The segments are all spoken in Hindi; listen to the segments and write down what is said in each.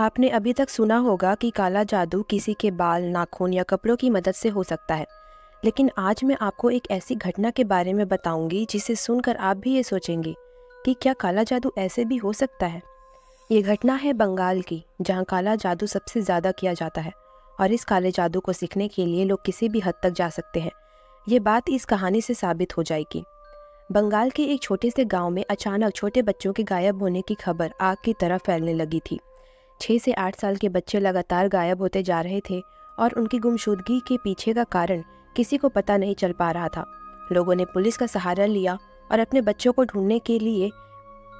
आपने अभी तक सुना होगा कि काला जादू किसी के बाल, नाखून या कपड़ों की मदद से हो सकता है। लेकिन आज मैं आपको एक ऐसी घटना के बारे में बताऊंगी जिसे सुनकर आप भी ये सोचेंगे कि क्या काला जादू ऐसे भी हो सकता है। ये घटना है बंगाल की, जहाँ काला जादू सबसे ज़्यादा किया जाता है और इस काले जादू को सीखने के लिए लोग किसी भी हद तक जा सकते हैं। ये बात इस कहानी से साबित हो जाएगी। बंगाल के एक छोटे से गांव में अचानक छोटे बच्चों के गायब होने की खबर आग की तरह फैलने लगी थी। 6 से 8 साल के बच्चे लगातार गायब होते जा रहे थे और उनकी गुमशुदगी के पीछे का कारण किसी को पता नहीं चल पा रहा था। लोगों ने पुलिस का सहारा लिया और अपने बच्चों को ढूंढने के लिए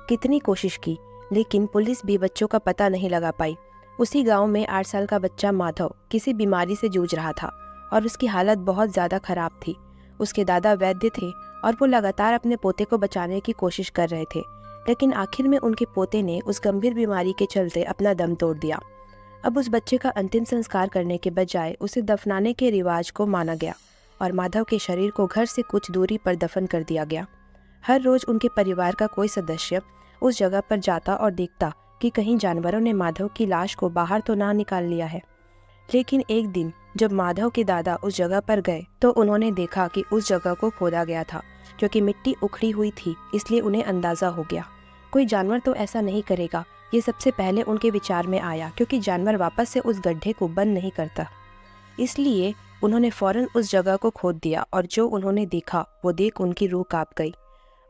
कितनी कोशिश की, लेकिन पुलिस भी बच्चों का पता नहीं लगा पाई। उसी गांव में 8 साल का बच्चा माधव किसी बीमारी से जूझ रहा था और उसकी हालत बहुत ज़्यादा खराब थी। उसके दादा वैद्य थे और वो लगातार अपने पोते को बचाने की कोशिश कर रहे थे, लेकिन आखिर में उनके पोते ने उस गंभीर बीमारी के चलते अपना दम तोड़ दिया। अब उस बच्चे का अंतिम संस्कार करने के बजाय उसे दफनाने के रिवाज को माना गया और माधव के शरीर को घर से कुछ दूरी पर दफन कर दिया गया। हर रोज उनके परिवार का कोई सदस्य उस जगह पर जाता और देखता कि कहीं जानवरों ने माधव की लाश को बाहर तो ना निकाल लिया है। लेकिन एक दिन जब माधव के दादा उस जगह पर गए तो उन्होंने देखा कि उस जगह को खोदा गया था, क्योंकि मिट्टी उखड़ी हुई थी। इसलिए उन्हें अंदाजा हो गया कोई जानवर तो ऐसा नहीं करेगा। ये सबसे पहले उनके विचार में आया, क्योंकि जानवर वापस से उस गड्ढे को बंद नहीं करता। इसलिए उन्होंने फौरन उस जगह को खोद दिया और जो उन्होंने देखा वो देख उनकी रूह कांप गई।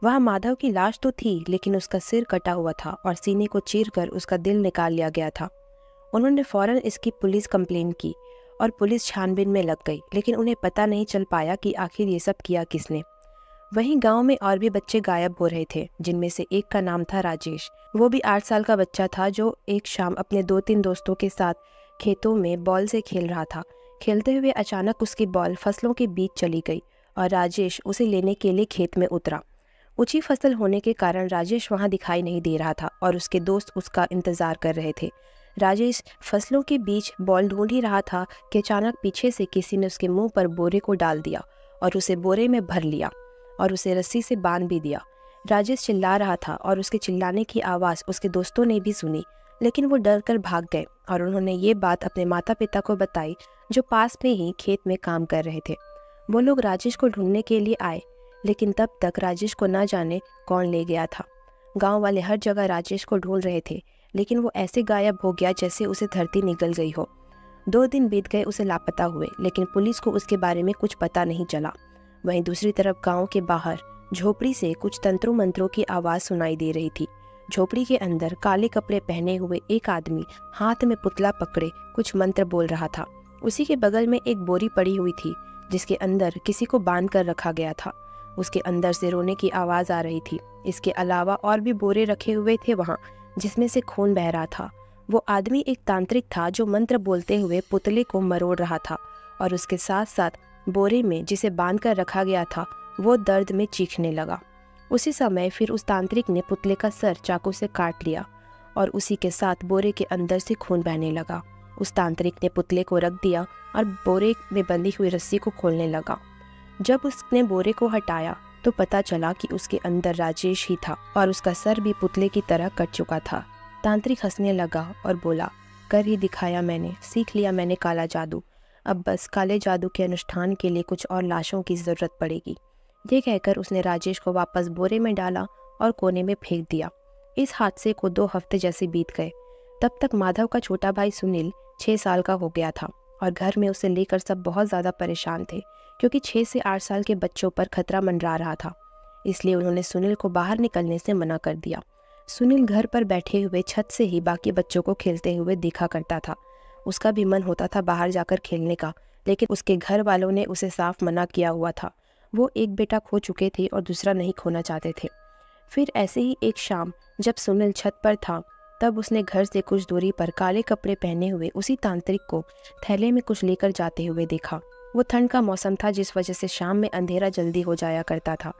वहाँ माधव की लाश तो थी, लेकिन उसका सिर कटा हुआ था और सीने को चीरकर उसका दिल निकाल लिया गया था। उन्होंने फौरन इसकी पुलिस कंप्लेन की और पुलिस छानबीन में लग गई, लेकिन उन्हें पता नहीं चल पाया कि आखिर ये सब किया किसने। वहीं गांव में और भी बच्चे गायब हो रहे थे, जिनमें से एक का नाम था राजेश। वो भी 8 साल का बच्चा था, जो एक शाम अपने 2-3 दोस्तों के साथ खेतों में बॉल से खेल रहा था। खेलते हुए अचानक उसकी बॉल फसलों के बीच चली गई और राजेश उसे लेने के लिए खेत में उतरा। ऊंची फसल होने के कारण राजेश वहां दिखाई नहीं दे रहा था और उसके दोस्त उसका इंतजार कर रहे थे। राजेश फसलों के बीच बॉल ढूंढ ही रहा था कि अचानक पीछे से किसी ने उसके मुंह पर बोरे को डाल दिया और उसे बोरे में भर लिया और उसे रस्सी से बांध भी दिया। राजेश चिल्ला रहा था और उसके चिल्लाने की आवाज़ उसके दोस्तों ने भी सुनी, लेकिन वो डर कर भाग गए और उन्होंने ये बात अपने माता पिता को बताई, जो पास में ही खेत में काम कर रहे थे। वो लोग राजेश को ढूंढने के लिए आए, लेकिन तब तक राजेश को ना जाने कौन ले गया था। गांव वाले हर जगह राजेश को ढूंढ रहे थे, लेकिन वो ऐसे गायब हो गया जैसे उसे धरती निगल गई हो। 2 दिन बीत गए उसे लापता हुए, लेकिन पुलिस को उसके बारे में कुछ पता नहीं चला। वहीं दूसरी तरफ गांव के बाहर झोपड़ी से कुछ तंत्रों मंत्रों की आवाज़ सुनाई दे रही थी। झोपड़ी के अंदर काले कपड़े पहने हुए एक आदमी हाथ में पुतला पकड़े कुछ मंत्र बोल रहा था। उसी के बगल में एक बोरी पड़ी हुई थी, जिसके अंदर किसी को बांध कर रखा गया था। उसके अंदर से रोने की आवाज़ आ रही थी। इसके अलावा और भी बोरे रखे हुए थे वहाँ, जिसमें से खून बह रहा था। वो आदमी एक तांत्रिक था जो मंत्र बोलते हुए पुतले को मरोड़ रहा था और उसके साथ साथ बोरे में जिसे बांध कर रखा गया था वो दर्द में चीखने लगा। उसी समय फिर उस तांत्रिक ने पुतले का सर चाकू से काट लिया और उसी के साथ बोरे के अंदर से खून बहने लगा। उस तांत्रिक ने पुतले को रख दिया और बोरे में बंधी हुई रस्सी को खोलने लगा। जब उसने बोरे को हटाया तो पता चला कि उसके अंदर राजेश ही था और उसका सर भी पुतले की तरह कट चुका था। तांत्रिक हंसने लगा और बोला, कर ही दिखाया मैंने, सीख लिया मैंने काला जादू। अब बस काले जादू के अनुष्ठान के लिए कुछ और लाशों की ज़रूरत पड़ेगी। ये कहकर उसने राजेश को वापस बोरे में डाला और कोने में फेंक दिया। इस हादसे को 2 हफ्ते जैसे बीत गए। तब तक माधव का छोटा भाई सुनील 6 साल का हो गया था और घर में उसे लेकर सब बहुत ज़्यादा परेशान थे, क्योंकि 6 से 8 साल के बच्चों पर खतरा मंडरा रहा था। इसलिए उन्होंने सुनील को बाहर निकलने से मना कर दिया। सुनील घर पर बैठे हुए छत से ही बाकी बच्चों को खेलते हुए देखा करता था। उसका भी मन होता था बाहर जाकर खेलने का, लेकिन उसके घर वालों ने उसे साफ मना किया हुआ था। वो एक बेटा खो चुके थे और दूसरा नहीं खोना चाहते थे। फिर ऐसे ही एक शाम जब सुनील छत पर था, तब उसने घर से कुछ दूरी पर काले कपड़े पहने हुए उसी तांत्रिक को थैले में कुछ लेकर जाते हुए देखा। वो ठंड का मौसम था, जिस वजह से शाम में अंधेरा जल्दी हो जाया करता था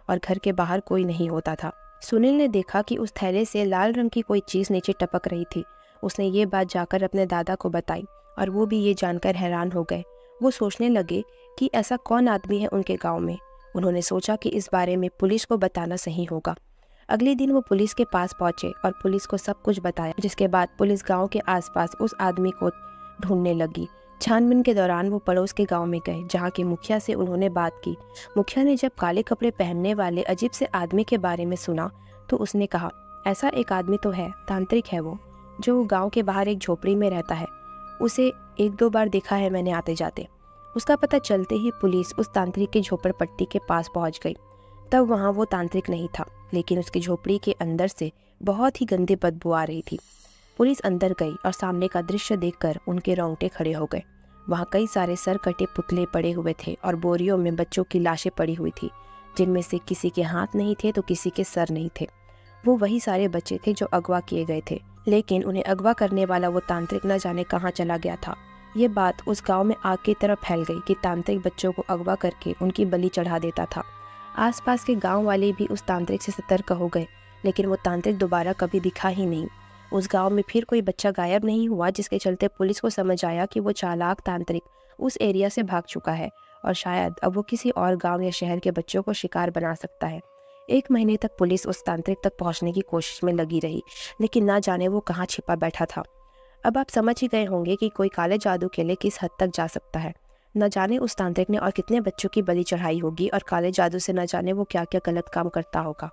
और घर के बाहर कोई नहीं होता था। सुनील ने देखा कि उस थैले से लाल रंग की कोई चीज़ नीचे टपक रही थी। उसने ये बात जाकर अपने दादा को बताई और वो भी ये जानकर हैरान हो गए। वो सोचने लगे कि ऐसा कौन आदमी है उनके गांव में। उन्होंने सोचा कि इस बारे में पुलिस को बताना सही होगा। अगले दिन वो पुलिस के पास पहुंचे और पुलिस को सब कुछ बताया, जिसके बाद पुलिस गांव के आसपास उस आदमी को ढूंढने लगी। छानबीन के दौरान वो पड़ोस के गांव में गए, जहां के मुखिया से उन्होंने बात की। मुखिया ने जब काले कपड़े पहनने वाले अजीब से आदमी के बारे में सुना तो उसने कहा, ऐसा एक आदमी तो है, तांत्रिक है वो, जो गांव के बाहर एक झोपड़ी में रहता है। उसे 1-2 बार देखा है मैंने आते जाते। उसका पता चलते ही पुलिस उस तांत्रिक की झोपड़पट्टी के पास पहुंच गई। तब वहां वो तांत्रिक नहीं था, लेकिन उसकी झोपड़ी के अंदर से बहुत ही गंदी बदबू आ रही थी। पुलिस अंदर गई और सामने का दृश्य देखकर उनके रोंगटे खड़े हो गए। वहाँ कई सारे सर कटे पुतले पड़े हुए थे और बोरियों में बच्चों की लाशें पड़ी हुई थी, जिनमें से किसी के हाथ नहीं थे तो किसी के सर नहीं थे। वो वही सारे बच्चे थे जो अगवा किए गए थे, लेकिन उन्हें अगवा करने वाला वो तांत्रिक न जाने कहाँ चला गया था। ये बात उस गांव में आग की तरह फैल गई कि तांत्रिक बच्चों को अगवा करके उनकी बलि चढ़ा देता था। आसपास के गांव वाले भी उस तांत्रिक से सतर्क हो गए, लेकिन वो तांत्रिक दोबारा कभी दिखा ही नहीं। उस गांव में फिर कोई बच्चा गायब नहीं हुआ, जिसके चलते पुलिस को समझ आया कि वो चालाक तांत्रिक उस एरिया से भाग चुका है और शायद अब वो किसी और गांव या शहर के बच्चों को शिकार बना सकता है। 1 महीने तक पुलिस उस तांत्रिक तक पहुंचने की कोशिश में लगी रही, लेकिन ना जाने वो कहाँ छिपा बैठा था। अब आप समझ ही गए होंगे कि कोई काले जादू के लिए किस हद तक जा सकता है। न जाने उस तांत्रिक ने और कितने बच्चों की बलि चढ़ाई होगी, और काले जादू से न जाने वो क्या क्या गलत काम करता होगा।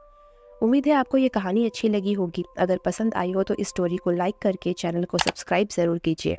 उम्मीद है आपको ये कहानी अच्छी लगी होगी। अगर पसंद आई हो तो इस स्टोरी को लाइक करके चैनल को सब्सक्राइब ज़रूर कीजिए।